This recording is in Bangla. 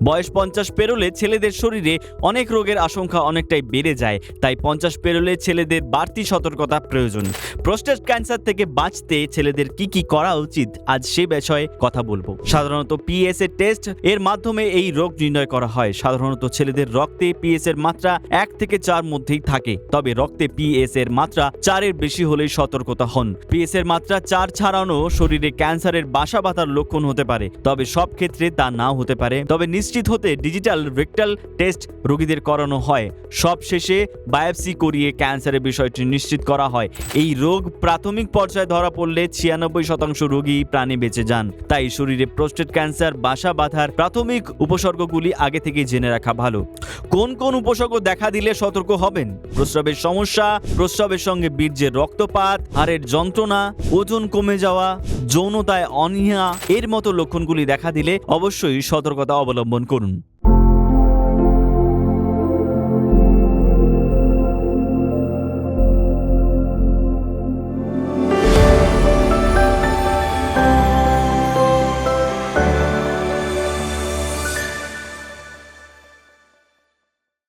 বয়স 50 পেরোলে ছেলেদের শরীরে অনেক রোগের আশঙ্কা অনেকটাই বেড়ে যায়, তাই 50 পেরোলে ছেলেদের বাড়তি সতর্কতা প্রয়োজন। প্রোস্টেট ক্যান্সার থেকে বাঁচতে ছেলেদের কি করা উচিত, আজ সে বিষয়ে কথা বলবো। সাধারণত পিএসএ টেস্ট এর মাধ্যমে এই রোগ নির্ণয় করা হয়। সাধারণত ছেলেদের রক্তে পিএস এর মাত্রা 1 থেকে 4 মধ্যেই থাকে, তবে রক্তে পিএস এর মাত্রা 4 এর বেশি হলেই সতর্কতা হন। পিএস এর মাত্রা 4 ছাড়ানো শরীরে ক্যান্সারের বাসা বাঁধার লক্ষণ হতে পারে, তবে সব ক্ষেত্রে তা নাও হতে পারে। তবে নিশ্চিত হতে ডিজিটাল রেকটাল টেস্ট রোগীদের করানো হয়। সব শেষে বায়োপসি করিয়ে ক্যান্সারের বিষয়টি নিশ্চিত করা হয়। এই রোগ প্রাথমিক পর্যায়ে ধরা পড়লে 96% রোগী প্রাণে বেঁচে যান। তাই শরীরে প্রোস্টেট ক্যান্সার বাসা বাঁধার প্রাথমিক উপসর্গগুলি আগে থেকে জেনে রাখা ভালো। কোন কোন উপসর্গ দেখা দিলে সতর্ক হবেন? প্রস্রাবের সমস্যা, প্রস্রাবের সঙ্গে বীর্যের রক্তপাত, হাড়ের যন্ত্রণা, ওজন কমে যাওয়া, যৌনতায় অনীহা এর মতো লক্ষণগুলি দেখা দিলে অবশ্যই সতর্কতা অবলম্বন করুন।